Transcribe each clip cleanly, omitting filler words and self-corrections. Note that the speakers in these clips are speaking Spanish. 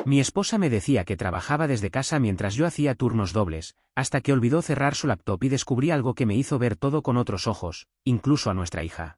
Mi esposa me decía que trabajaba desde casa mientras yo hacía turnos dobles, hasta que olvidó cerrar su laptop y descubrí algo que me hizo ver todo con otros ojos, incluso a nuestra hija.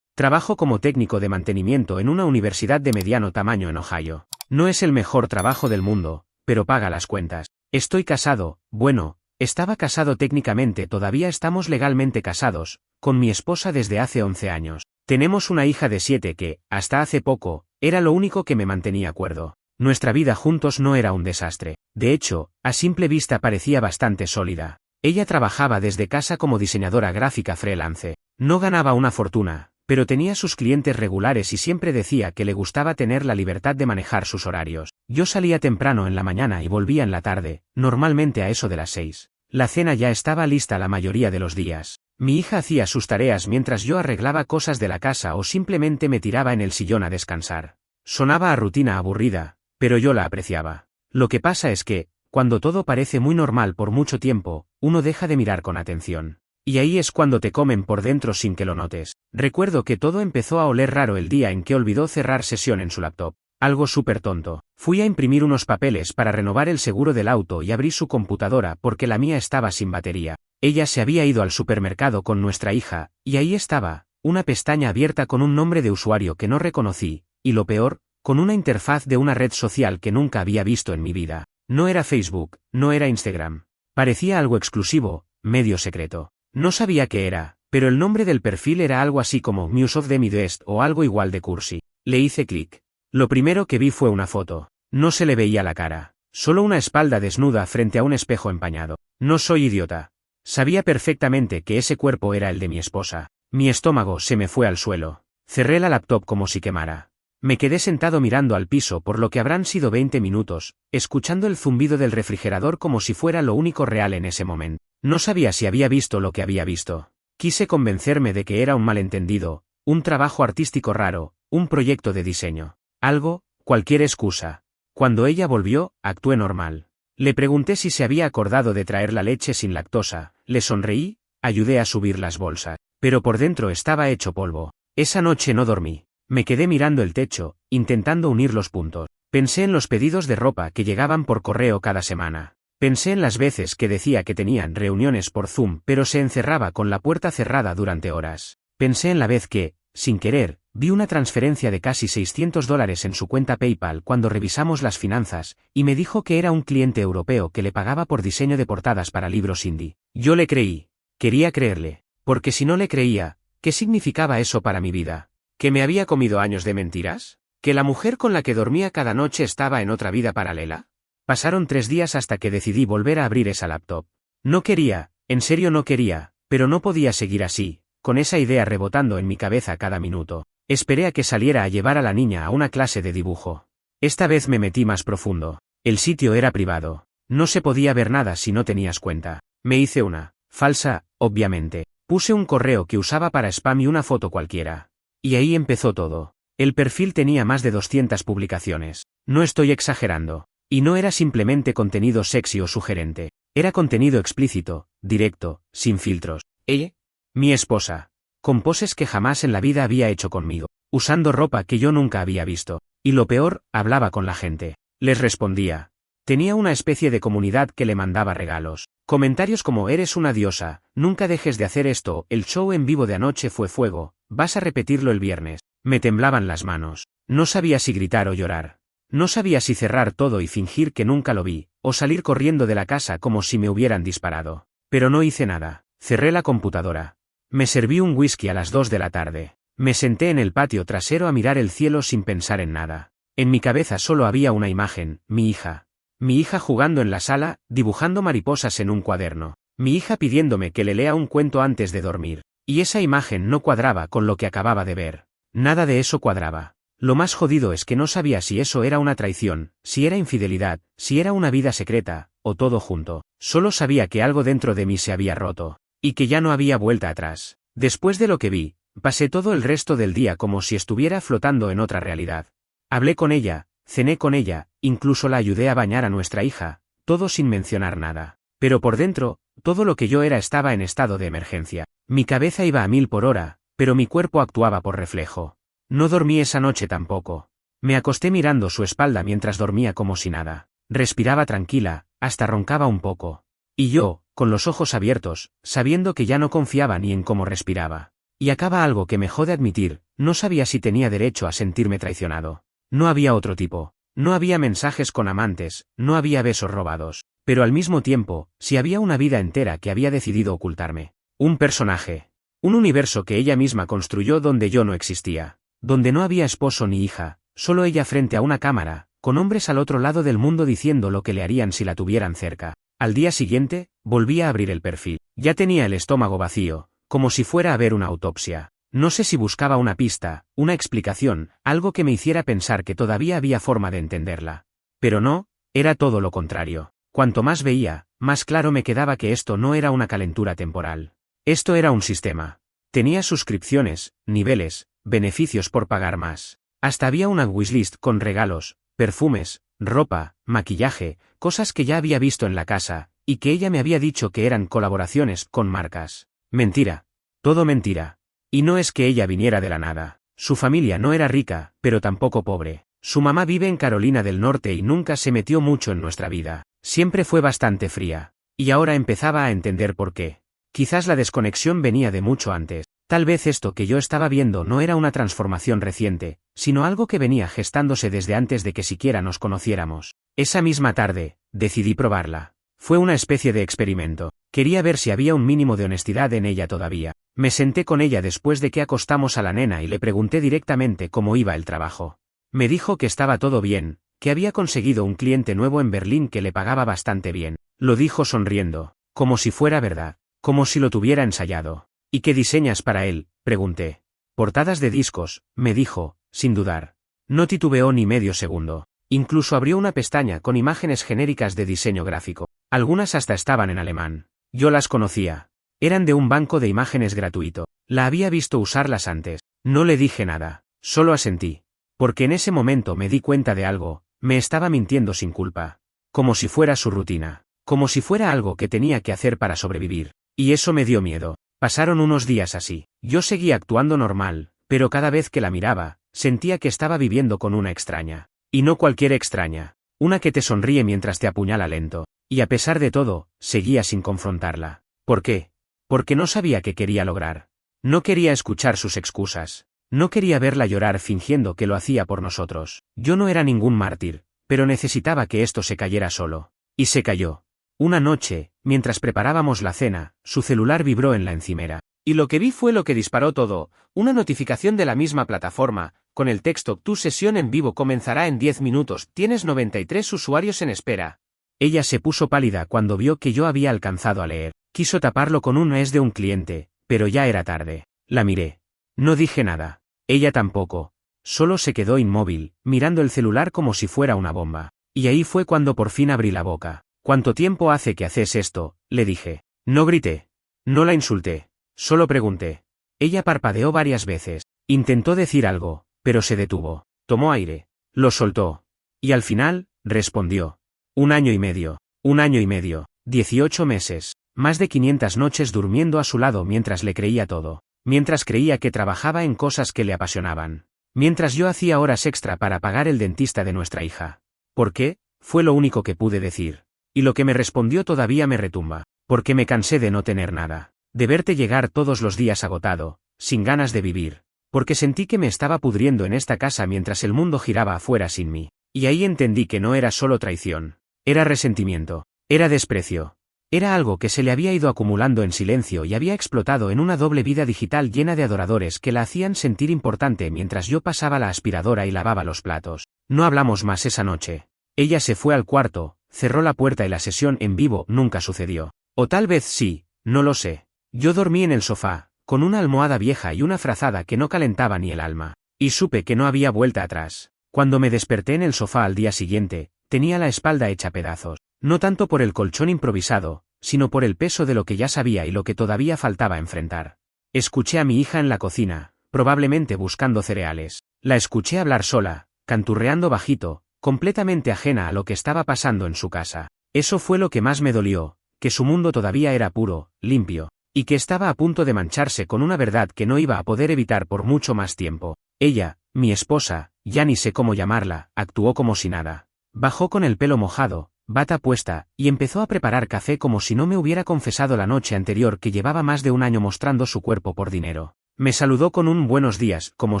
Trabajo como técnico de mantenimiento en una universidad de mediano tamaño en Ohio. No es el mejor trabajo del mundo, pero paga las cuentas. Estoy casado, bueno, estaba casado técnicamente, todavía estamos legalmente casados, con mi esposa desde hace 11 años. Tenemos una hija de 7 que, hasta hace poco, era lo único que me mantenía cuerdo. Nuestra vida juntos no era un desastre. De hecho, a simple vista parecía bastante sólida. Ella trabajaba desde casa como diseñadora gráfica freelance. No ganaba una fortuna, pero tenía sus clientes regulares y siempre decía que le gustaba tener la libertad de manejar sus horarios. Yo salía temprano en la mañana y volvía en la tarde, normalmente a eso de las 6. La cena ya estaba lista la mayoría de los días. Mi hija hacía sus tareas mientras yo arreglaba cosas de la casa o simplemente me tiraba en el sillón a descansar. Sonaba a rutina aburrida, pero yo la apreciaba. Lo que pasa es que, cuando todo parece muy normal por mucho tiempo, uno deja de mirar con atención. Y ahí es cuando te comen por dentro sin que lo notes. Recuerdo que todo empezó a oler raro el día en que olvidó cerrar sesión en su laptop. Algo súper tonto. Fui a imprimir unos papeles para renovar el seguro del auto y abrí su computadora porque la mía estaba sin batería. Ella se había ido al supermercado con nuestra hija, y ahí estaba, una pestaña abierta con un nombre de usuario que no reconocí, y lo peor, con una interfaz de una red social que nunca había visto en mi vida. No era Facebook, no era Instagram. Parecía algo exclusivo, medio secreto. No sabía qué era, pero el nombre del perfil era algo así como News of the Midwest o algo igual de cursi. Le hice clic. Lo primero que vi fue una foto. No se le veía la cara. Solo una espalda desnuda frente a un espejo empañado. No soy idiota. Sabía perfectamente que ese cuerpo era el de mi esposa. Mi estómago se me fue al suelo. Cerré la laptop como si quemara. Me quedé sentado mirando al piso por lo que habrán sido 20 minutos, escuchando el zumbido del refrigerador como si fuera lo único real en ese momento. No sabía si había visto lo que había visto. Quise convencerme de que era un malentendido, un trabajo artístico raro, un proyecto de diseño. Algo, cualquier excusa. Cuando ella volvió, actué normal. Le pregunté si se había acordado de traer la leche sin lactosa, le sonreí, ayudé a subir las bolsas. Pero por dentro estaba hecho polvo. Esa noche no dormí. Me quedé mirando el techo, intentando unir los puntos. Pensé en los pedidos de ropa que llegaban por correo cada semana. Pensé en las veces que decía que tenían reuniones por Zoom pero se encerraba con la puerta cerrada durante horas. Pensé en la vez que, sin querer, vi una transferencia de casi $600 en su cuenta PayPal cuando revisamos las finanzas, y me dijo que era un cliente europeo que le pagaba por diseño de portadas para libros indie. Yo le creí. Quería creerle. Porque si no le creía, ¿qué significaba eso para mi vida? ¿Que me había comido años de mentiras? ¿Que la mujer con la que dormía cada noche estaba en otra vida paralela? Pasaron 3 días hasta que decidí volver a abrir esa laptop. No quería, en serio no quería, pero no podía seguir así, con esa idea rebotando en mi cabeza cada minuto. Esperé a que saliera a llevar a la niña a una clase de dibujo. Esta vez me metí más profundo. El sitio era privado. No se podía ver nada si no tenías cuenta. Me hice una falsa, obviamente. Puse un correo que usaba para spam y una foto cualquiera. Y ahí empezó todo. El perfil tenía más de 200 publicaciones. No estoy exagerando. Y no era simplemente contenido sexy o sugerente. Era contenido explícito, directo, sin filtros. Ella, mi esposa, con poses que jamás en la vida había hecho conmigo, usando ropa que yo nunca había visto. Y lo peor, hablaba con la gente. Les respondía. Tenía una especie de comunidad que le mandaba regalos. Comentarios como eres una diosa, nunca dejes de hacer esto, el show en vivo de anoche fue fuego, vas a repetirlo el viernes. Me temblaban las manos. No sabía si gritar o llorar. No sabía si cerrar todo y fingir que nunca lo vi, o salir corriendo de la casa como si me hubieran disparado. Pero no hice nada. Cerré la computadora. Me serví un whisky a las 2 de la tarde. Me senté en el patio trasero a mirar el cielo sin pensar en nada. En mi cabeza solo había una imagen, mi hija. Mi hija jugando en la sala, dibujando mariposas en un cuaderno. Mi hija pidiéndome que le lea un cuento antes de dormir. Y esa imagen no cuadraba con lo que acababa de ver. Nada de eso cuadraba. Lo más jodido es que no sabía si eso era una traición, si era infidelidad, si era una vida secreta, o todo junto. Solo sabía que algo dentro de mí se había roto. Y que ya no había vuelta atrás. Después de lo que vi, pasé todo el resto del día como si estuviera flotando en otra realidad. Hablé con ella, cené con ella, incluso la ayudé a bañar a nuestra hija, todo sin mencionar nada. Pero por dentro, todo lo que yo era estaba en estado de emergencia. Mi cabeza iba a 1000 por hora, pero mi cuerpo actuaba por reflejo. No dormí esa noche tampoco. Me acosté mirando su espalda mientras dormía como si nada. Respiraba tranquila, hasta roncaba un poco. Y yo, con los ojos abiertos, sabiendo que ya no confiaba ni en cómo respiraba. Y acaba algo que me jode admitir, no sabía si tenía derecho a sentirme traicionado. No había otro tipo. No había mensajes con amantes, no había besos robados. Pero al mismo tiempo, si había una vida entera que había decidido ocultarme. Un personaje. Un universo que ella misma construyó donde yo no existía. Donde no había esposo ni hija, solo ella frente a una cámara, con hombres al otro lado del mundo diciendo lo que le harían si la tuvieran cerca. Al día siguiente, volví a abrir el perfil. Ya tenía el estómago vacío, como si fuera a ver una autopsia. No sé si buscaba una pista, una explicación, algo que me hiciera pensar que todavía había forma de entenderla. Pero no, era todo lo contrario. Cuanto más veía, más claro me quedaba que esto no era una calentura temporal. Esto era un sistema. Tenía suscripciones, niveles, beneficios por pagar más. Hasta había una wishlist con regalos, perfumes, ropa, maquillaje, cosas que ya había visto en la casa, y que ella me había dicho que eran colaboraciones con marcas. Mentira. Todo mentira. Y no es que ella viniera de la nada. Su familia no era rica, pero tampoco pobre. Su mamá vive en Carolina del Norte y nunca se metió mucho en nuestra vida. Siempre fue bastante fría. Y ahora empezaba a entender por qué. Quizás la desconexión venía de mucho antes. Tal vez esto que yo estaba viendo no era una transformación reciente, sino algo que venía gestándose desde antes de que siquiera nos conociéramos. Esa misma tarde, decidí probarla. Fue una especie de experimento. Quería ver si había un mínimo de honestidad en ella todavía. Me senté con ella después de que acostamos a la nena y le pregunté directamente cómo iba el trabajo. Me dijo que estaba todo bien, que había conseguido un cliente nuevo en Berlín que le pagaba bastante bien. Lo dijo sonriendo, como si fuera verdad, como si lo tuviera ensayado. ¿Y qué diseñas para él?, pregunté. Portadas de discos, me dijo, sin dudar. No titubeó ni medio segundo. Incluso abrió una pestaña con imágenes genéricas de diseño gráfico. Algunas hasta estaban en alemán. Yo las conocía. Eran de un banco de imágenes gratuito. La había visto usarlas antes. No le dije nada, solo asentí. Porque en ese momento me di cuenta de algo, me estaba mintiendo sin culpa. Como si fuera su rutina. Como si fuera algo que tenía que hacer para sobrevivir. Y eso me dio miedo. Pasaron unos días así. Yo seguía actuando normal, pero cada vez que la miraba, sentía que estaba viviendo con una extraña. Y no cualquier extraña. Una que te sonríe mientras te apuñala lento. Y a pesar de todo, seguía sin confrontarla. ¿Por qué? Porque no sabía qué quería lograr. No quería escuchar sus excusas. No quería verla llorar fingiendo que lo hacía por nosotros. Yo no era ningún mártir, pero necesitaba que esto se cayera solo. Y se cayó. Una noche, mientras preparábamos la cena, su celular vibró en la encimera. Y lo que vi fue lo que disparó todo, una notificación de la misma plataforma, con el texto: tu sesión en vivo comenzará en 10 minutos, tienes 93 usuarios en espera. Ella se puso pálida cuando vio que yo había alcanzado a leer. Quiso taparlo con un es de un cliente, pero ya era tarde. La miré. No dije nada. Ella tampoco. Solo se quedó inmóvil, mirando el celular como si fuera una bomba. Y ahí fue cuando por fin abrí la boca. ¿Cuánto tiempo hace que haces esto?, le dije. No grité. No la insulté. Solo pregunté. Ella parpadeó varias veces. Intentó decir algo, pero se detuvo. Tomó aire. Lo soltó. Y al final, respondió. 1 año y medio. 1 año y medio. 18 meses. Más de 500 noches durmiendo a su lado mientras le creía todo. Mientras creía que trabajaba en cosas que le apasionaban. Mientras yo hacía horas extra para pagar el dentista de nuestra hija. ¿Por qué? Fue lo único que pude decir. Y lo que me respondió todavía me retumba. Porque me cansé de no tener nada. De verte llegar todos los días agotado, sin ganas de vivir. Porque sentí que me estaba pudriendo en esta casa mientras el mundo giraba afuera sin mí. Y ahí entendí que no era solo traición. Era resentimiento. Era desprecio. Era algo que se le había ido acumulando en silencio y había explotado en una doble vida digital llena de adoradores que la hacían sentir importante mientras yo pasaba la aspiradora y lavaba los platos. No hablamos más esa noche. Ella se fue al cuarto, cerró la puerta y la sesión en vivo nunca sucedió. O tal vez sí, no lo sé. Yo dormí en el sofá, con una almohada vieja y una frazada que no calentaba ni el alma. Y supe que no había vuelta atrás. Cuando me desperté en el sofá al día siguiente, tenía la espalda hecha pedazos. No tanto por el colchón improvisado, sino por el peso de lo que ya sabía y lo que todavía faltaba enfrentar. Escuché a mi hija en la cocina, probablemente buscando cereales. La escuché hablar sola, canturreando bajito, completamente ajena a lo que estaba pasando en su casa. Eso fue lo que más me dolió, que su mundo todavía era puro, limpio, y que estaba a punto de mancharse con una verdad que no iba a poder evitar por mucho más tiempo. Ella, mi esposa, ya ni sé cómo llamarla, actuó como si nada. Bajó con el pelo mojado, bata puesta, y empezó a preparar café como si no me hubiera confesado la noche anterior que llevaba más de un año mostrando su cuerpo por dinero. Me saludó con un buenos días, como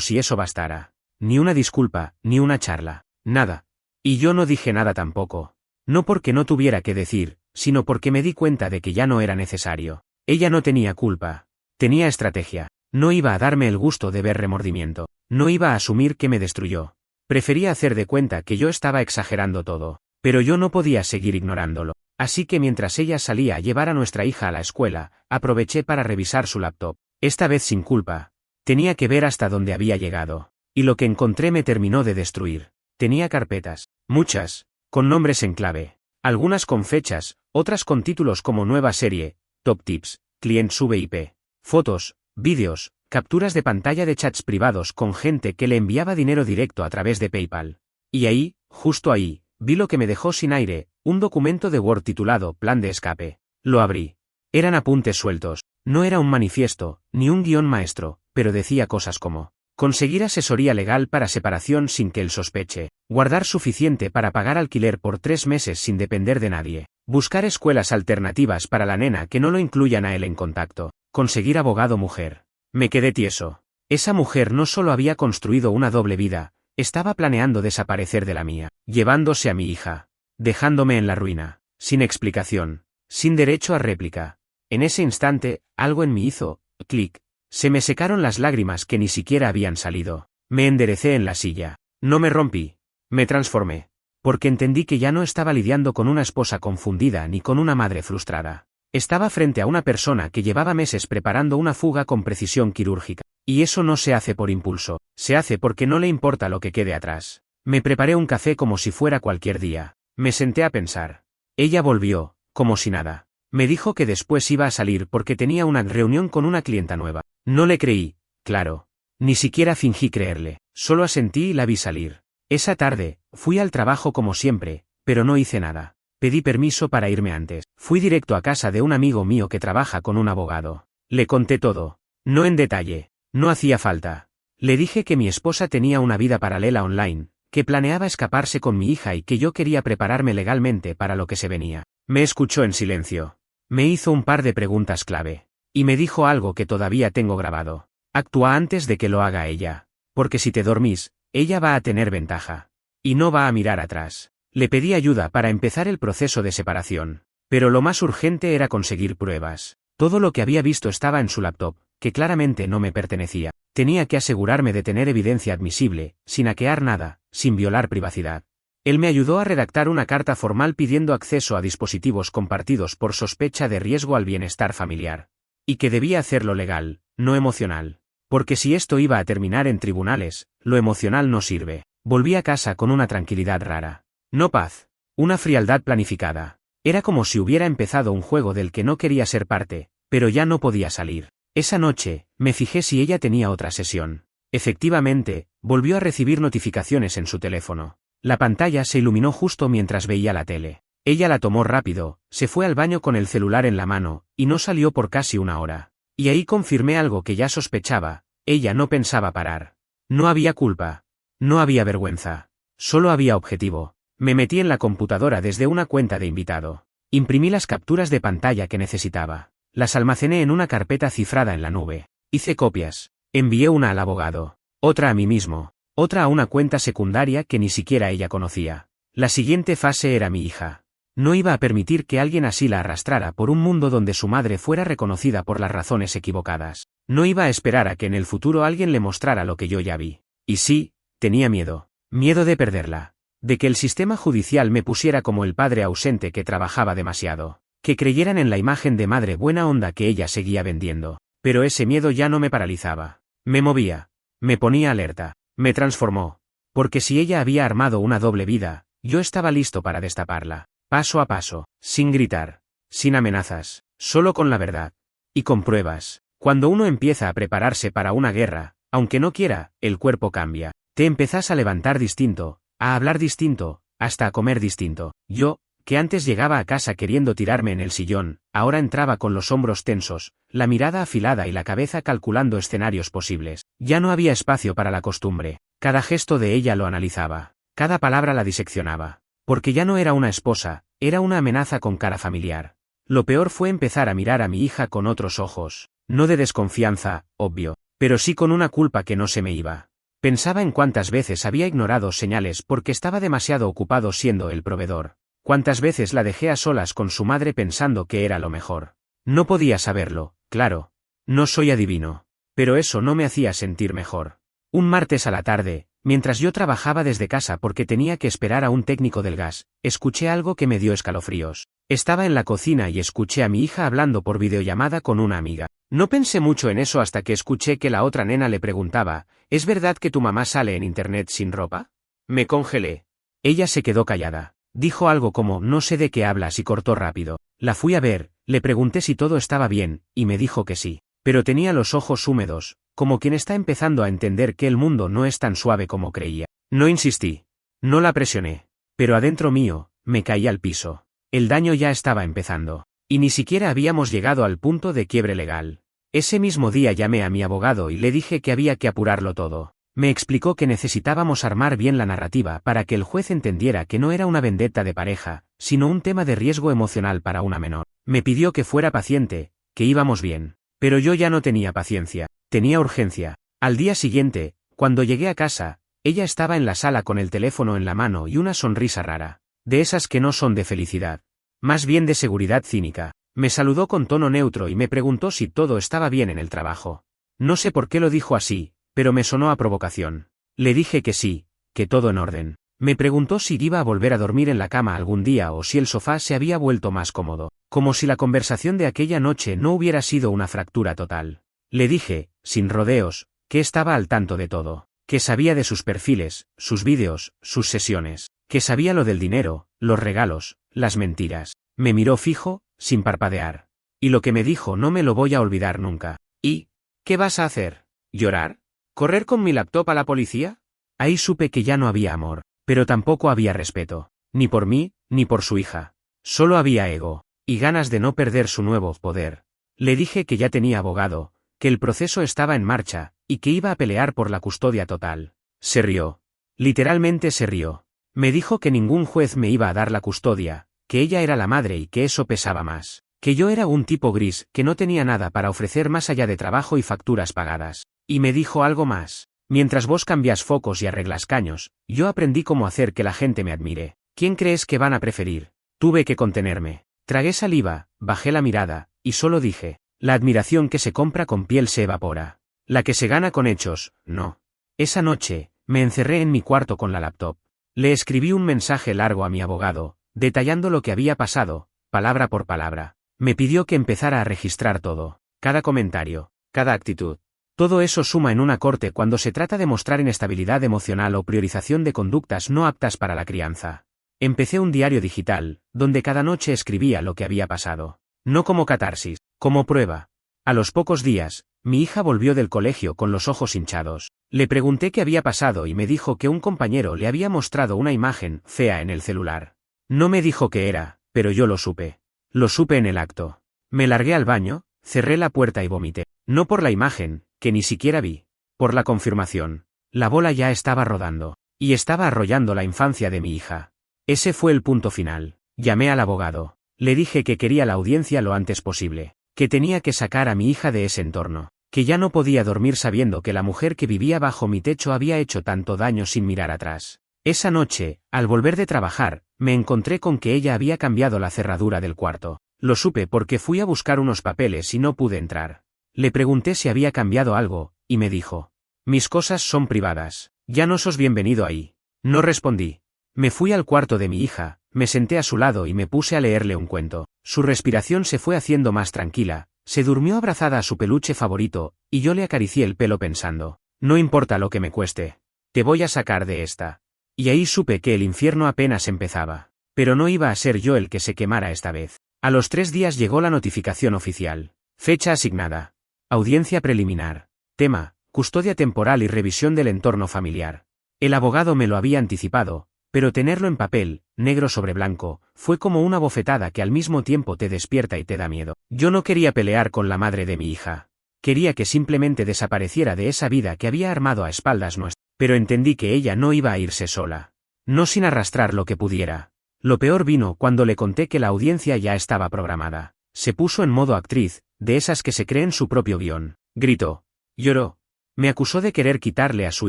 si eso bastara. Ni una disculpa, ni una charla, nada. Y yo no dije nada tampoco. No porque no tuviera que decir, sino porque me di cuenta de que ya no era necesario. Ella no tenía culpa. Tenía estrategia. No iba a darme el gusto de ver remordimiento. No iba a asumir que me destruyó. Prefería hacer de cuenta que yo estaba exagerando todo. Pero yo no podía seguir ignorándolo. Así que mientras ella salía a llevar a nuestra hija a la escuela, aproveché para revisar su laptop. Esta vez sin culpa. Tenía que ver hasta dónde había llegado. Y lo que encontré me terminó de destruir. Tenía carpetas. Muchas. Con nombres en clave. Algunas con fechas, otras con títulos como nueva serie, top tips, clients VIP. Fotos, vídeos, capturas de pantalla de chats privados con gente que le enviaba dinero directo a través de PayPal. Y ahí, justo ahí, vi lo que me dejó sin aire, un documento de Word titulado Plan de escape. Lo abrí. Eran apuntes sueltos. No era un manifiesto, ni un guión maestro, pero decía cosas como: conseguir asesoría legal para separación sin que él sospeche, guardar suficiente para pagar alquiler por 3 meses sin depender de nadie, buscar escuelas alternativas para la nena que no lo incluyan a él en contacto, conseguir abogado mujer. Me quedé tieso. Esa mujer no solo había construido una doble vida, estaba planeando desaparecer de la mía, llevándose a mi hija, dejándome en la ruina, sin explicación, sin derecho a réplica. En ese instante, algo en mí hizo clic. Se me secaron las lágrimas que ni siquiera habían salido. Me enderecé en la silla. No me rompí. Me transformé. Porque entendí que ya no estaba lidiando con una esposa confundida ni con una madre frustrada. Estaba frente a una persona que llevaba meses preparando una fuga con precisión quirúrgica. Y eso no se hace por impulso, se hace porque no le importa lo que quede atrás. Me preparé un café como si fuera cualquier día. Me senté a pensar. Ella volvió, como si nada. Me dijo que después iba a salir porque tenía una reunión con una clienta nueva. No le creí, claro. Ni siquiera fingí creerle, solo asentí y la vi salir. Esa tarde, fui al trabajo como siempre, pero no hice nada. Pedí permiso para irme antes. Fui directo a casa de un amigo mío que trabaja con un abogado. Le conté todo. No en detalle. No hacía falta. Le dije que mi esposa tenía una vida paralela online, que planeaba escaparse con mi hija y que yo quería prepararme legalmente para lo que se venía. Me escuchó en silencio. Me hizo un par de preguntas clave. Y me dijo algo que todavía tengo grabado. Actúa antes de que lo haga ella. Porque si te dormís, ella va a tener ventaja. Y no va a mirar atrás. Le pedí ayuda para empezar el proceso de separación. Pero lo más urgente era conseguir pruebas. Todo lo que había visto estaba en su laptop, que claramente no me pertenecía. Tenía que asegurarme de tener evidencia admisible, sin hackear nada, sin violar privacidad. Él me ayudó a redactar una carta formal pidiendo acceso a dispositivos compartidos por sospecha de riesgo al bienestar familiar. Y que debía hacerlo legal, no emocional. Porque si esto iba a terminar en tribunales, lo emocional no sirve. Volví a casa con una tranquilidad rara. No paz. Una frialdad planificada. Era como si hubiera empezado un juego del que no quería ser parte, pero ya no podía salir. Esa noche, me fijé si ella tenía otra sesión. Efectivamente, volvió a recibir notificaciones en su teléfono. La pantalla se iluminó justo mientras veía la tele. Ella la tomó rápido, se fue al baño con el celular en la mano, y no salió por casi una hora. Y ahí confirmé algo que ya sospechaba, ella no pensaba parar. No había culpa. No había vergüenza. Solo había objetivo. Me metí en la computadora desde una cuenta de invitado. Imprimí las capturas de pantalla que necesitaba. Las almacené en una carpeta cifrada en la nube. Hice copias. Envié una al abogado. Otra a mí mismo. Otra a una cuenta secundaria que ni siquiera ella conocía. La siguiente fase era mi hija. No iba a permitir que alguien así la arrastrara por un mundo donde su madre fuera reconocida por las razones equivocadas. No iba a esperar a que en el futuro alguien le mostrara lo que yo ya vi. Y sí, tenía miedo. Miedo de perderla. De que el sistema judicial me pusiera como el padre ausente que trabajaba demasiado. Que creyeran en la imagen de madre buena onda que ella seguía vendiendo. Pero ese miedo ya no me paralizaba. Me movía. Me ponía alerta. Me transformó. Porque si ella había armado una doble vida, yo estaba listo para destaparla. Paso a paso, sin gritar, sin amenazas, solo con la verdad. Y con pruebas. Cuando uno empieza a prepararse para una guerra, aunque no quiera, el cuerpo cambia. Te empezás a levantar distinto, a hablar distinto, hasta a comer distinto. Yo, que antes llegaba a casa queriendo tirarme en el sillón, ahora entraba con los hombros tensos, la mirada afilada y la cabeza calculando escenarios posibles. Ya no había espacio para la costumbre. Cada gesto de ella lo analizaba, cada palabra la diseccionaba. Porque ya no era una esposa, era una amenaza con cara familiar. Lo peor fue empezar a mirar a mi hija con otros ojos, no de desconfianza, obvio, pero sí con una culpa que no se me iba. Pensaba en cuántas veces había ignorado señales porque estaba demasiado ocupado siendo el proveedor. Cuántas veces la dejé a solas con su madre pensando que era lo mejor. No podía saberlo, claro. No soy adivino. Pero eso no me hacía sentir mejor. Un martes a la tarde, mientras yo trabajaba desde casa porque tenía que esperar a un técnico del gas, escuché algo que me dio escalofríos. Estaba en la cocina y escuché a mi hija hablando por videollamada con una amiga. No pensé mucho en eso hasta que escuché que la otra nena le preguntaba, ¿es verdad que tu mamá sale en internet sin ropa? Me congelé. Ella se quedó callada. Dijo algo como, no sé de qué hablas y cortó rápido. La fui a ver, le pregunté si todo estaba bien, y me dijo que sí. Pero tenía los ojos húmedos, como quien está empezando a entender que el mundo no es tan suave como creía. No insistí. No la presioné. Pero adentro mío, me caí al piso. El daño ya estaba empezando. Y ni siquiera habíamos llegado al punto de quiebre legal. Ese mismo día llamé a mi abogado y le dije que había que apurarlo todo. Me explicó que necesitábamos armar bien la narrativa para que el juez entendiera que no era una vendetta de pareja, sino un tema de riesgo emocional para una menor. Me pidió que fuera paciente, que íbamos bien. Pero yo ya no tenía paciencia, tenía urgencia. Al día siguiente, cuando llegué a casa, ella estaba en la sala con el teléfono en la mano y una sonrisa rara. De esas que no son de felicidad. Más bien de seguridad cínica. Me saludó con tono neutro y me preguntó si todo estaba bien en el trabajo. No sé por qué lo dijo así, pero me sonó a provocación. Le dije que sí, que todo en orden. Me preguntó si iba a volver a dormir en la cama algún día o si el sofá se había vuelto más cómodo. Como si la conversación de aquella noche no hubiera sido una fractura total. Le dije, sin rodeos, que estaba al tanto de todo, que sabía de sus perfiles, sus vídeos, sus sesiones, que sabía lo del dinero, los regalos, las mentiras. Me miró fijo, sin parpadear. Y lo que me dijo no me lo voy a olvidar nunca. ¿Y qué vas a hacer? ¿Llorar? ¿Correr con mi laptop a la policía? Ahí supe que ya no había amor, pero tampoco había respeto, ni por mí, ni por su hija. Solo había ego. Y ganas de no perder su nuevo poder. Le dije que ya tenía abogado, que el proceso estaba en marcha, y que iba a pelear por la custodia total. Se rió. Literalmente se rió. Me dijo que ningún juez me iba a dar la custodia, que ella era la madre y que eso pesaba más, que yo era un tipo gris que no tenía nada para ofrecer más allá de trabajo y facturas pagadas. Y me dijo algo más. Mientras vos cambias focos y arreglas caños, yo aprendí cómo hacer que la gente me admire. ¿Quién crees que van a preferir? Tuve que contenerme. Tragué saliva, bajé la mirada, y solo dije, la admiración que se compra con piel se evapora. La que se gana con hechos, no. Esa noche, me encerré en mi cuarto con la laptop. Le escribí un mensaje largo a mi abogado, detallando lo que había pasado, palabra por palabra. Me pidió que empezara a registrar todo, cada comentario, cada actitud. Todo eso suma en una corte cuando se trata de mostrar inestabilidad emocional o priorización de conductas no aptas para la crianza. Empecé un diario digital, donde cada noche escribía lo que había pasado. No como catarsis, como prueba. A los pocos días, mi hija volvió del colegio con los ojos hinchados. Le pregunté qué había pasado y me dijo que un compañero le había mostrado una imagen fea en el celular. No me dijo qué era, pero yo lo supe. Lo supe en el acto. Me largué al baño, cerré la puerta y vomité. No por la imagen, que ni siquiera vi. Por la confirmación. La bola ya estaba rodando. Y estaba arrollando la infancia de mi hija. Ese fue el punto final. Llamé al abogado. Le dije que quería la audiencia lo antes posible. Que tenía que sacar a mi hija de ese entorno. Que ya no podía dormir sabiendo que la mujer que vivía bajo mi techo había hecho tanto daño sin mirar atrás. Esa noche, al volver de trabajar, me encontré con que ella había cambiado la cerradura del cuarto. Lo supe porque fui a buscar unos papeles y no pude entrar. Le pregunté si había cambiado algo, y me dijo: mis cosas son privadas. Ya no sos bienvenido ahí. No respondí. Me fui al cuarto de mi hija, me senté a su lado y me puse a leerle un cuento. Su respiración se fue haciendo más tranquila, se durmió abrazada a su peluche favorito, y yo le acaricié el pelo pensando, no importa lo que me cueste, te voy a sacar de esta. Y ahí supe que el infierno apenas empezaba. Pero no iba a ser yo el que se quemara esta vez. A los 3 días llegó la notificación oficial. Fecha asignada. Audiencia preliminar. Tema: custodia temporal y revisión del entorno familiar. El abogado me lo había anticipado, pero tenerlo en papel, negro sobre blanco, fue como una bofetada que al mismo tiempo te despierta y te da miedo. Yo no quería pelear con la madre de mi hija. Quería que simplemente desapareciera de esa vida que había armado a espaldas nuestras. pero entendí que ella no iba a irse sola. No sin arrastrar lo que pudiera. Lo peor vino cuando le conté que la audiencia ya estaba programada. Se puso en modo actriz, de esas que se creen su propio guión. Gritó. Lloró. Me acusó de querer quitarle a su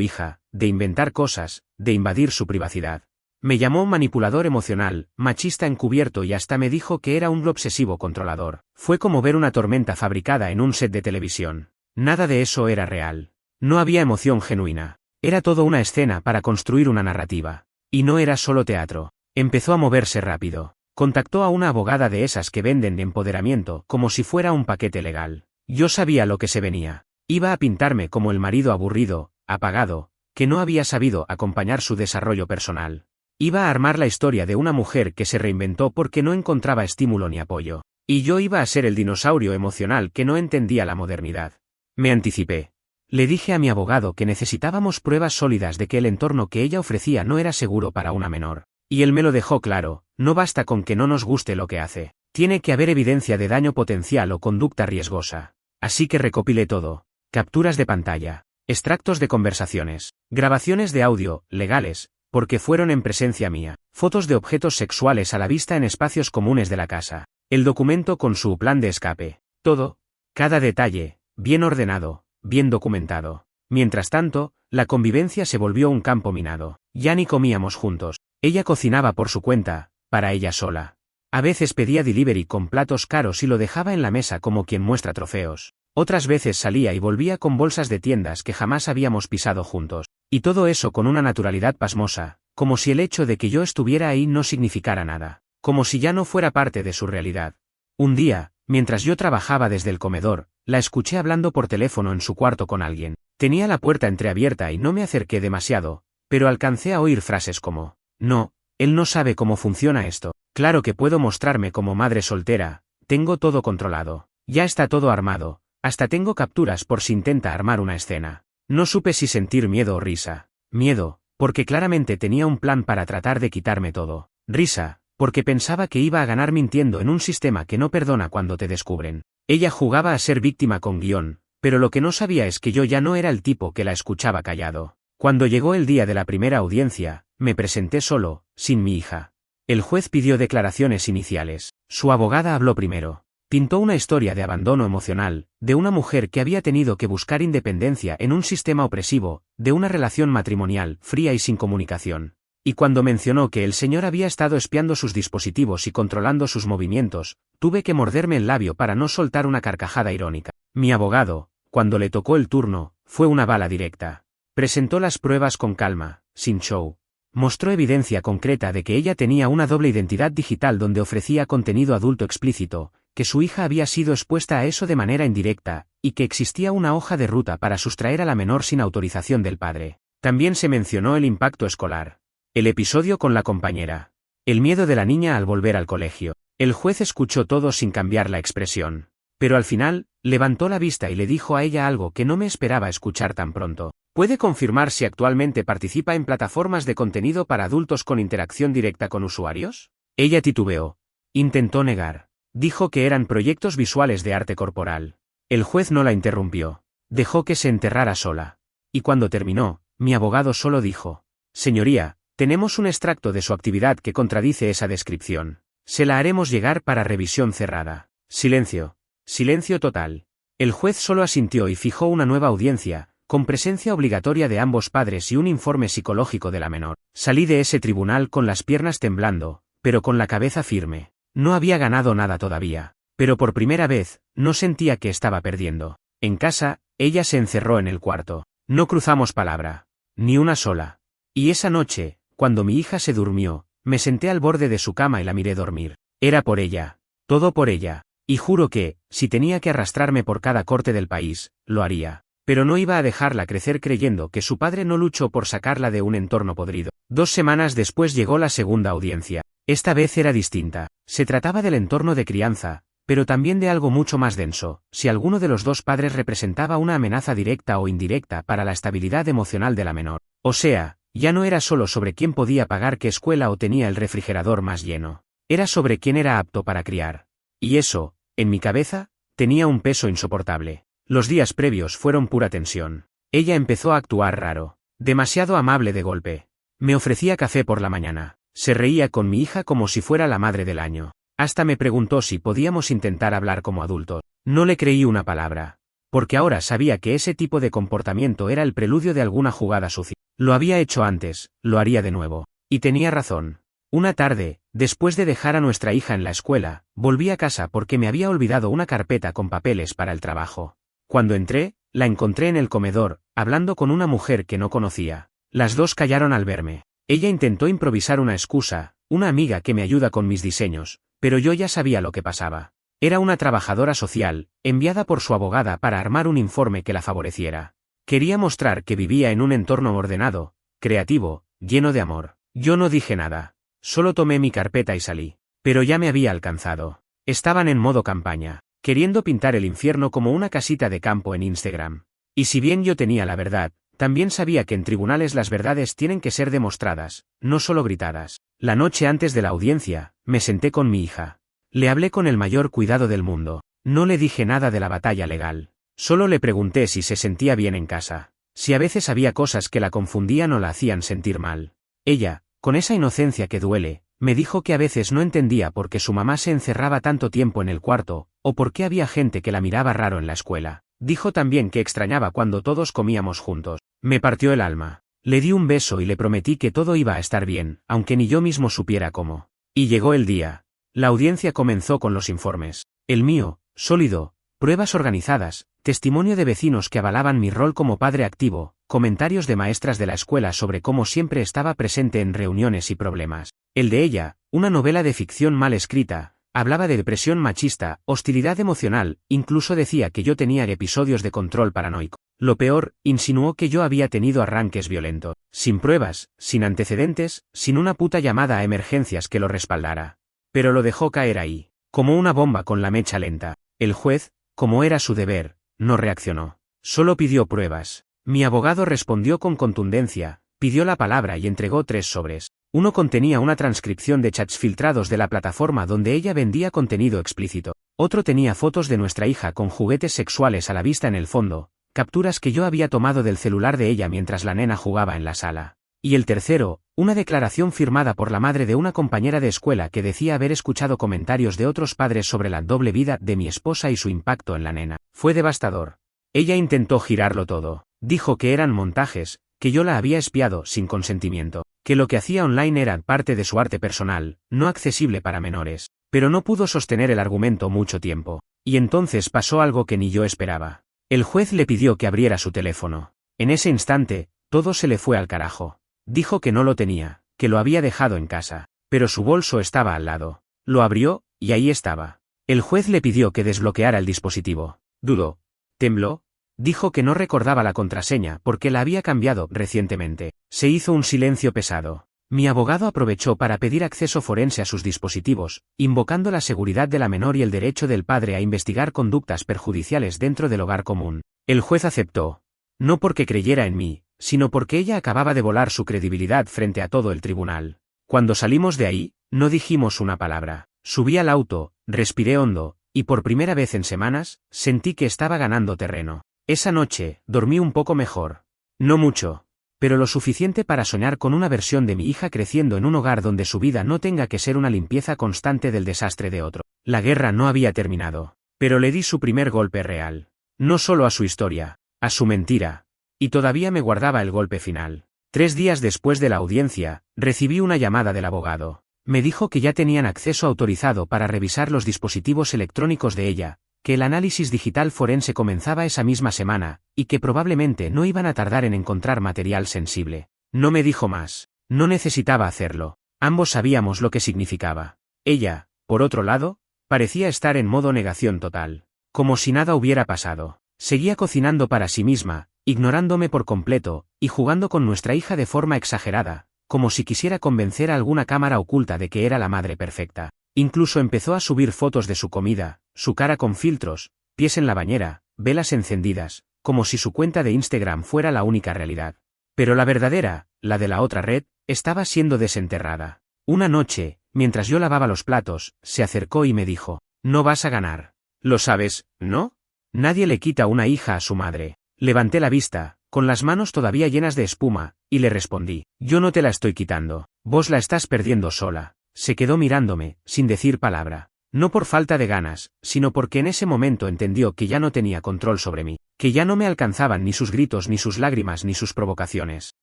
hija, de inventar cosas, de invadir su privacidad. Me llamó manipulador emocional, machista encubierto y hasta me dijo que era un obsesivo controlador. Fue como ver una tormenta fabricada en un set de televisión. Nada de eso era real. No había emoción genuina. Era todo una escena para construir una narrativa. Y no era solo teatro. Empezó a moverse rápido. Contactó a una abogada de esas que venden empoderamiento como si fuera un paquete legal. Yo sabía lo que se venía. Iba a pintarme como el marido aburrido, apagado, que no había sabido acompañar su desarrollo personal. Iba a armar la historia de una mujer que se reinventó porque no encontraba estímulo ni apoyo. Y yo iba a ser el dinosaurio emocional que no entendía la modernidad. Me anticipé. Le dije a mi abogado que necesitábamos pruebas sólidas de que el entorno que ella ofrecía no era seguro para una menor. Y él me lo dejó claro, no basta con que no nos guste lo que hace. Tiene que haber evidencia de daño potencial o conducta riesgosa. Así que recopilé todo. Capturas de pantalla, extractos de conversaciones, grabaciones de audio, legales, porque fueron en presencia mía, fotos de objetos sexuales a la vista en espacios comunes de la casa, el documento con su plan de escape, todo, cada detalle, bien ordenado, bien documentado. Mientras tanto, la convivencia se volvió un campo minado. Ya ni comíamos juntos. Ella cocinaba por su cuenta, para ella sola. A veces pedía delivery con platos caros y lo dejaba en la mesa como quien muestra trofeos. Otras veces salía y volvía con bolsas de tiendas que jamás habíamos pisado juntos. Y todo eso con una naturalidad pasmosa, como si el hecho de que yo estuviera ahí no significara nada. Como si ya no fuera parte de su realidad. Un día, mientras yo trabajaba desde el comedor, la escuché hablando por teléfono en su cuarto con alguien. Tenía la puerta entreabierta y no me acerqué demasiado, pero alcancé a oír frases como: no, él no sabe cómo funciona esto. Claro que puedo mostrarme como madre soltera, tengo todo controlado. Ya está todo armado, hasta tengo capturas por si intenta armar una escena. No supe si sentir miedo o risa. Miedo, porque claramente tenía un plan para tratar de quitarme todo. Risa, porque pensaba que iba a ganar mintiendo en un sistema que no perdona cuando te descubren. Ella jugaba a ser víctima con guión, pero lo que no sabía es que yo ya no era el tipo que la escuchaba callado. Cuando llegó el día de la primera audiencia, me presenté solo, sin mi hija. El juez pidió declaraciones iniciales. Su abogada habló primero. Pintó una historia de abandono emocional, de una mujer que había tenido que buscar independencia en un sistema opresivo, de una relación matrimonial fría y sin comunicación. Y cuando mencionó que el señor había estado espiando sus dispositivos y controlando sus movimientos, tuve que morderme el labio para no soltar una carcajada irónica. Mi abogado, cuando le tocó el turno, fue una bala directa. Presentó las pruebas con calma, sin show. Mostró evidencia concreta de que ella tenía una doble identidad digital donde ofrecía contenido adulto explícito, que su hija había sido expuesta a eso de manera indirecta, y que existía una hoja de ruta para sustraer a la menor sin autorización del padre. También se mencionó el impacto escolar. El episodio con la compañera. El miedo de la niña al volver al colegio. El juez escuchó todo sin cambiar la expresión. Pero al final, levantó la vista y le dijo a ella algo que no me esperaba escuchar tan pronto. ¿Puede confirmar si actualmente participa en plataformas de contenido para adultos con interacción directa con usuarios? Ella titubeó. Intentó negar. Dijo que eran proyectos visuales de arte corporal. El juez no la interrumpió. Dejó que se enterrara sola. Y cuando terminó, mi abogado solo dijo: señoría, tenemos un extracto de su actividad que contradice esa descripción. Se la haremos llegar para revisión cerrada. Silencio. Silencio total. El juez solo asintió y fijó una nueva audiencia, con presencia obligatoria de ambos padres y un informe psicológico de la menor. Salí de ese tribunal con las piernas temblando, pero con la cabeza firme. No había ganado nada todavía, pero por primera vez, no sentía que estaba perdiendo. En casa, ella se encerró en el cuarto. No cruzamos palabra. Ni una sola. Y esa noche, cuando mi hija se durmió, me senté al borde de su cama y la miré dormir. Era por ella. Todo por ella. Y juro que, si tenía que arrastrarme por cada corte del país, lo haría. Pero no iba a dejarla crecer creyendo que su padre no luchó por sacarla de un entorno podrido. 2 semanas después llegó la segunda audiencia. Esta vez era distinta. Se trataba del entorno de crianza, pero también de algo mucho más denso, si alguno de los dos padres representaba una amenaza directa o indirecta para la estabilidad emocional de la menor. O sea, ya no era solo sobre quién podía pagar qué escuela o tenía el refrigerador más lleno. Era sobre quién era apto para criar. Y eso, en mi cabeza, tenía un peso insoportable. Los días previos fueron pura tensión. Ella empezó a actuar raro. Demasiado amable de golpe. Me ofrecía café por la mañana. Se reía con mi hija como si fuera la madre del año. Hasta me preguntó si podíamos intentar hablar como adultos. No le creí una palabra. Porque ahora sabía que ese tipo de comportamiento era el preludio de alguna jugada sucia. Lo había hecho antes, lo haría de nuevo. Y tenía razón. Una tarde, después de dejar a nuestra hija en la escuela, volví a casa porque me había olvidado una carpeta con papeles para el trabajo. Cuando entré, la encontré en el comedor, hablando con una mujer que no conocía. Las dos callaron al verme. Ella intentó improvisar una excusa, una amiga que me ayuda con mis diseños, pero yo ya sabía lo que pasaba. Era una trabajadora social, enviada por su abogada para armar un informe que la favoreciera. Quería mostrar que vivía en un entorno ordenado, creativo, lleno de amor. Yo no dije nada. Solo tomé mi carpeta y salí. Pero ya me había alcanzado. Estaban en modo campaña, queriendo pintar el infierno como una casita de campo en Instagram. Y si bien yo tenía la verdad, también sabía que en tribunales las verdades tienen que ser demostradas, no solo gritadas. La noche antes de la audiencia, me senté con mi hija. Le hablé con el mayor cuidado del mundo. No le dije nada de la batalla legal. Solo le pregunté si se sentía bien en casa. Si a veces había cosas que la confundían o la hacían sentir mal. Ella, con esa inocencia que duele, me dijo que a veces no entendía por qué su mamá se encerraba tanto tiempo en el cuarto, o por qué había gente que la miraba raro en la escuela. Dijo también que extrañaba cuando todos comíamos juntos. Me partió el alma. Le di un beso y le prometí que todo iba a estar bien, aunque ni yo mismo supiera cómo. Y llegó el día. La audiencia comenzó con los informes. El mío, sólido, pruebas organizadas, testimonio de vecinos que avalaban mi rol como padre activo, comentarios de maestras de la escuela sobre cómo siempre estaba presente en reuniones y problemas. El de ella, una novela de ficción mal escrita, hablaba de depresión machista, hostilidad emocional, incluso decía que yo tenía episodios de control paranoico. Lo peor, insinuó que yo había tenido arranques violentos, sin pruebas, sin antecedentes, sin una puta llamada a emergencias que lo respaldara. Pero lo dejó caer ahí, como una bomba con la mecha lenta. El juez, como era su deber, no reaccionó. Solo pidió pruebas. Mi abogado respondió con contundencia, pidió la palabra y entregó 3 sobres. Uno contenía una transcripción de chats filtrados de la plataforma donde ella vendía contenido explícito. Otro tenía fotos de nuestra hija con juguetes sexuales a la vista en el fondo, capturas que yo había tomado del celular de ella mientras la nena jugaba en la sala. Y el tercero, una declaración firmada por la madre de una compañera de escuela que decía haber escuchado comentarios de otros padres sobre la doble vida de mi esposa y su impacto en la nena. Fue devastador. Ella intentó girarlo todo. Dijo que eran montajes, que yo la había espiado sin consentimiento, que lo que hacía online era parte de su arte personal, no accesible para menores. Pero no pudo sostener el argumento mucho tiempo. Y entonces pasó algo que ni yo esperaba. El juez le pidió que abriera su teléfono. En ese instante, todo se le fue al carajo. Dijo que no lo tenía, que lo había dejado en casa, pero su bolso estaba al lado. Lo abrió, y ahí estaba. El juez le pidió que desbloqueara el dispositivo. Dudó. Tembló. Dijo que no recordaba la contraseña porque la había cambiado recientemente. Se hizo un silencio pesado. Mi abogado aprovechó para pedir acceso forense a sus dispositivos, invocando la seguridad de la menor y el derecho del padre a investigar conductas perjudiciales dentro del hogar común. El juez aceptó. No porque creyera en mí, sino porque ella acababa de volar su credibilidad frente a todo el tribunal. Cuando salimos de ahí, no dijimos una palabra. Subí al auto, respiré hondo, y por primera vez en semanas, sentí que estaba ganando terreno. Esa noche, dormí un poco mejor. No mucho, pero lo suficiente para soñar con una versión de mi hija creciendo en un hogar donde su vida no tenga que ser una limpieza constante del desastre de otro. La guerra no había terminado, pero le di su primer golpe real. No solo a su historia, a su mentira. Y todavía me guardaba el golpe final. 3 días después de la audiencia, recibí una llamada del abogado. Me dijo que ya tenían acceso autorizado para revisar los dispositivos electrónicos de ella, que el análisis digital forense comenzaba esa misma semana, y que probablemente no iban a tardar en encontrar material sensible. No me dijo más. No necesitaba hacerlo. Ambos sabíamos lo que significaba. Ella, por otro lado, parecía estar en modo negación total. Como si nada hubiera pasado. Seguía cocinando para sí misma, ignorándome por completo, y jugando con nuestra hija de forma exagerada, como si quisiera convencer a alguna cámara oculta de que era la madre perfecta. Incluso empezó a subir fotos de su comida, su cara con filtros, pies en la bañera, velas encendidas, como si su cuenta de Instagram fuera la única realidad. Pero la verdadera, la de la otra red, estaba siendo desenterrada. Una noche, mientras yo lavaba los platos, se acercó y me dijo, «No vas a ganar. Lo sabes, ¿no? Nadie le quita una hija a su madre». Levanté la vista, con las manos todavía llenas de espuma, y le respondí: yo no te la estoy quitando, vos la estás perdiendo sola. Se quedó mirándome, sin decir palabra. No por falta de ganas, sino porque en ese momento entendió que ya no tenía control sobre mí, que ya no me alcanzaban ni sus gritos ni sus lágrimas ni sus provocaciones.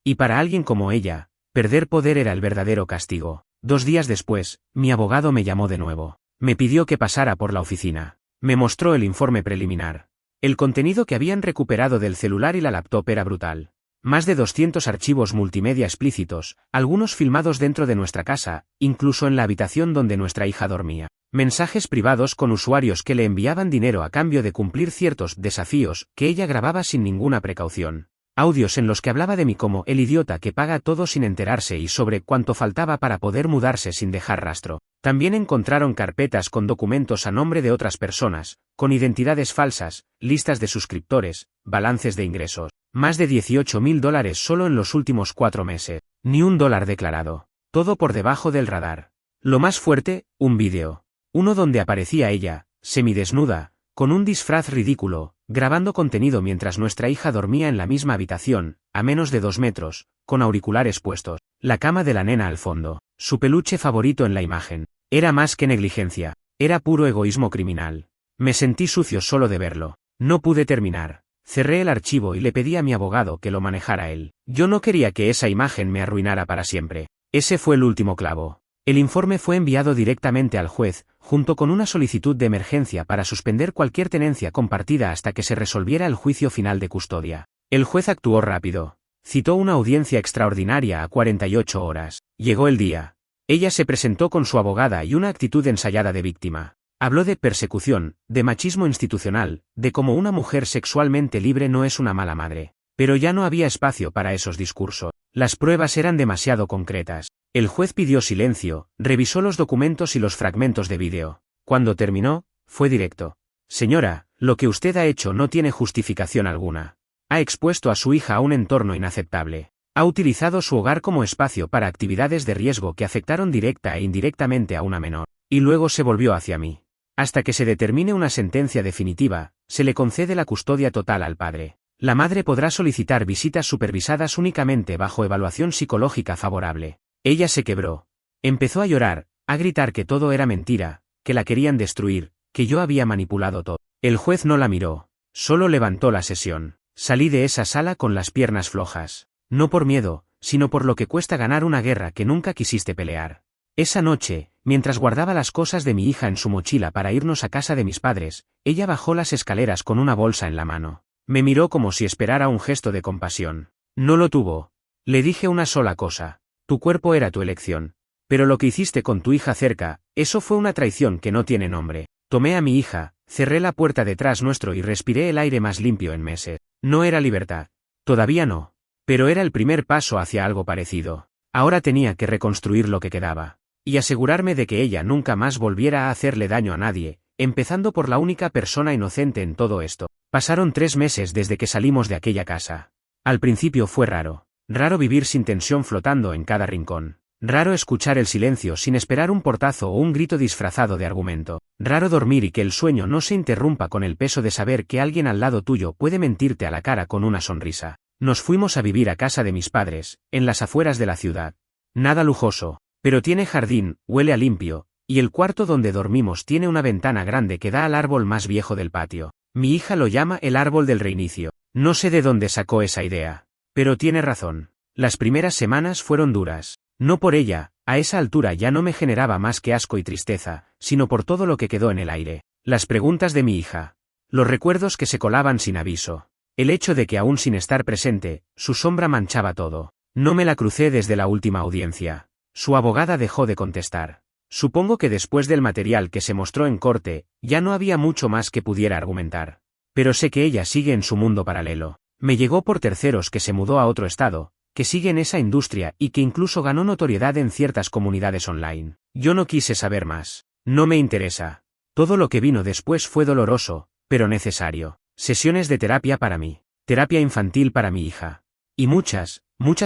Y para alguien como ella, perder poder era el verdadero castigo. 2 días después, mi abogado me llamó de nuevo. Me pidió que pasara por la oficina. Me mostró el informe preliminar. El contenido que habían recuperado del celular y la laptop era brutal. Más de 200 archivos multimedia explícitos, algunos filmados dentro de nuestra casa, incluso en la habitación donde nuestra hija dormía. Mensajes privados con usuarios que le enviaban dinero a cambio de cumplir ciertos desafíos que ella grababa sin ninguna precaución. Audios en los que hablaba de mí como el idiota que paga todo sin enterarse y sobre cuánto faltaba para poder mudarse sin dejar rastro. También encontraron carpetas con documentos a nombre de otras personas, con identidades falsas, listas de suscriptores, balances de ingresos. Más de $18.000 solo en los últimos 4 meses. Ni $1 declarado. Todo por debajo del radar. Lo más fuerte, un vídeo. Uno donde aparecía ella, semidesnuda, con un disfraz ridículo, grabando contenido mientras nuestra hija dormía en la misma habitación, a menos de 2 metros, con auriculares puestos, la cama de la nena al fondo, su peluche favorito en la imagen. Era más que negligencia, era puro egoísmo criminal. Me sentí sucio solo de verlo. No pude terminar. Cerré el archivo y le pedí a mi abogado que lo manejara él. Yo no quería que esa imagen me arruinara para siempre. Ese fue el último clavo. El informe fue enviado directamente al juez, junto con una solicitud de emergencia para suspender cualquier tenencia compartida hasta que se resolviera el juicio final de custodia. El juez actuó rápido. Citó una audiencia extraordinaria a 48 horas. Llegó el día. Ella se presentó con su abogada y una actitud ensayada de víctima. Habló de persecución, de machismo institucional, de cómo una mujer sexualmente libre no es una mala madre. Pero ya no había espacio para esos discursos. Las pruebas eran demasiado concretas. El juez pidió silencio, revisó los documentos y los fragmentos de vídeo. Cuando terminó, fue directo. Señora, lo que usted ha hecho no tiene justificación alguna. Ha expuesto a su hija a un entorno inaceptable. Ha utilizado su hogar como espacio para actividades de riesgo que afectaron directa e indirectamente a una menor. Y luego se volvió hacia mí. Hasta que se determine una sentencia definitiva, se le concede la custodia total al padre. La madre podrá solicitar visitas supervisadas únicamente bajo evaluación psicológica favorable. Ella se quebró. Empezó a llorar, a gritar que todo era mentira, que la querían destruir, que yo había manipulado todo. El juez no la miró, solo levantó la sesión. Salí de esa sala con las piernas flojas. No por miedo, sino por lo que cuesta ganar una guerra que nunca quisiste pelear. Esa noche, mientras guardaba las cosas de mi hija en su mochila para irnos a casa de mis padres, ella bajó las escaleras con una bolsa en la mano. Me miró como si esperara un gesto de compasión. No lo tuvo. Le dije una sola cosa. Tu cuerpo era tu elección. Pero lo que hiciste con tu hija cerca, eso fue una traición que no tiene nombre. Tomé a mi hija, cerré la puerta detrás nuestro y respiré el aire más limpio en meses. No era libertad. Todavía no. Pero era el primer paso hacia algo parecido. Ahora tenía que reconstruir lo que quedaba. Y asegurarme de que ella nunca más volviera a hacerle daño a nadie, empezando por la única persona inocente en todo esto. Pasaron 3 meses desde que salimos de aquella casa. Al principio fue raro. Raro vivir sin tensión flotando en cada rincón. Raro escuchar el silencio sin esperar un portazo o un grito disfrazado de argumento. Raro dormir y que el sueño no se interrumpa con el peso de saber que alguien al lado tuyo puede mentirte a la cara con una sonrisa. Nos fuimos a vivir a casa de mis padres, en las afueras de la ciudad. Nada lujoso, pero tiene jardín, huele a limpio, y el cuarto donde dormimos tiene una ventana grande que da al árbol más viejo del patio. Mi hija lo llama el árbol del reinicio. No sé de dónde sacó esa idea. Pero tiene razón. Las primeras semanas fueron duras. No por ella, a esa altura ya no me generaba más que asco y tristeza, sino por todo lo que quedó en el aire. Las preguntas de mi hija. Los recuerdos que se colaban sin aviso. El hecho de que aún sin estar presente, su sombra manchaba todo. No me la crucé desde la última audiencia. Su abogada dejó de contestar. Supongo que después del material que se mostró en corte, ya no había mucho más que pudiera argumentar. Pero sé que ella sigue en su mundo paralelo. Me llegó por terceros que se mudó a otro estado, que sigue en esa industria y que incluso ganó notoriedad en ciertas comunidades online. Yo no quise saber más. No me interesa. Todo lo que vino después fue doloroso, pero necesario. Sesiones de terapia para mí. Terapia infantil para mi hija. Y muchas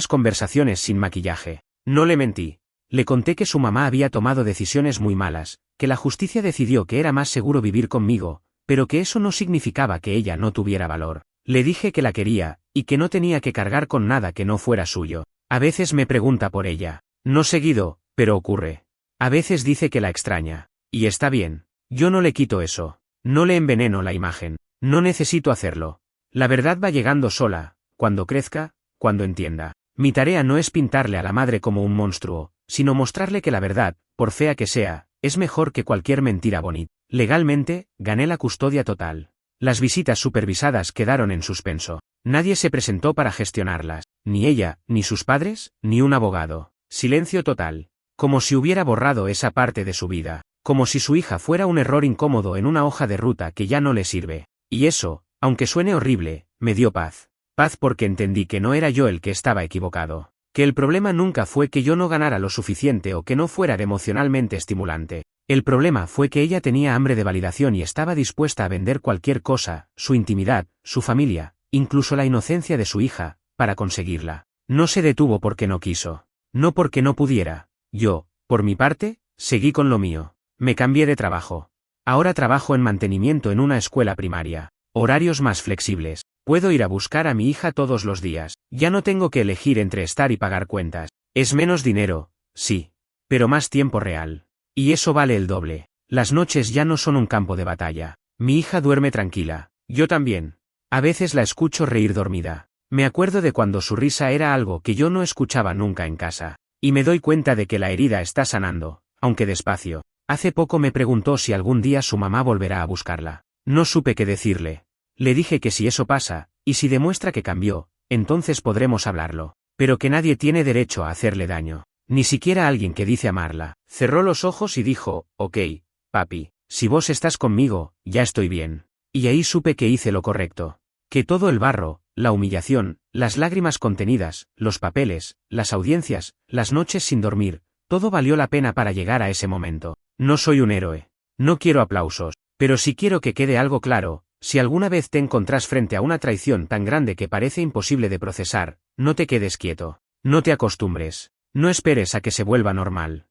conversaciones sin maquillaje. No le mentí. Le conté que su mamá había tomado decisiones muy malas, que la justicia decidió que era más seguro vivir conmigo, pero que eso no significaba que ella no tuviera valor. Le dije que la quería, y que no tenía que cargar con nada que no fuera suyo. A veces me pregunta por ella. No seguido, pero ocurre. A veces dice que la extraña. Y está bien. Yo no le quito eso. No le enveneno la imagen. No necesito hacerlo. La verdad va llegando sola, cuando crezca, cuando entienda. Mi tarea no es pintarle a la madre como un monstruo, sino mostrarle que la verdad, por fea que sea, es mejor que cualquier mentira bonita. Legalmente, gané la custodia total. Las visitas supervisadas quedaron en suspenso. Nadie se presentó para gestionarlas, ni ella, ni sus padres, ni un abogado. Silencio total. Como si hubiera borrado esa parte de su vida. Como si su hija fuera un error incómodo en una hoja de ruta que ya no le sirve. Y eso, aunque suene horrible, me dio paz. Paz porque entendí que no era yo el que estaba equivocado. Que el problema nunca fue que yo no ganara lo suficiente o que no fuera emocionalmente estimulante. El problema fue que ella tenía hambre de validación y estaba dispuesta a vender cualquier cosa, su intimidad, su familia, incluso la inocencia de su hija, para conseguirla. No se detuvo porque no quiso. No porque no pudiera. Yo, por mi parte, seguí con lo mío. Me cambié de trabajo. Ahora trabajo en mantenimiento en una escuela primaria. Horarios más flexibles. Puedo ir a buscar a mi hija todos los días. Ya no tengo que elegir entre estar y pagar cuentas. Es menos dinero, sí. Pero más tiempo real. Y eso vale el doble. Las noches ya no son un campo de batalla. Mi hija duerme tranquila. Yo también. A veces la escucho reír dormida. Me acuerdo de cuando su risa era algo que yo no escuchaba nunca en casa. Y me doy cuenta de que la herida está sanando, aunque despacio. Hace poco me preguntó si algún día su mamá volverá a buscarla. No supe qué decirle. Le dije que si eso pasa, y si demuestra que cambió, entonces podremos hablarlo. Pero que nadie tiene derecho a hacerle daño. Ni siquiera alguien que dice amarla. Cerró los ojos y dijo, ok, papi, si vos estás conmigo, ya estoy bien. Y ahí supe que hice lo correcto. Que todo el barro, la humillación, las lágrimas contenidas, los papeles, las audiencias, las noches sin dormir, todo valió la pena para llegar a ese momento. No soy un héroe. No quiero aplausos. Pero sí quiero que quede algo claro. Si alguna vez te encontrás frente a una traición tan grande que parece imposible de procesar, no te quedes quieto. No te acostumbres. No esperes a que se vuelva normal.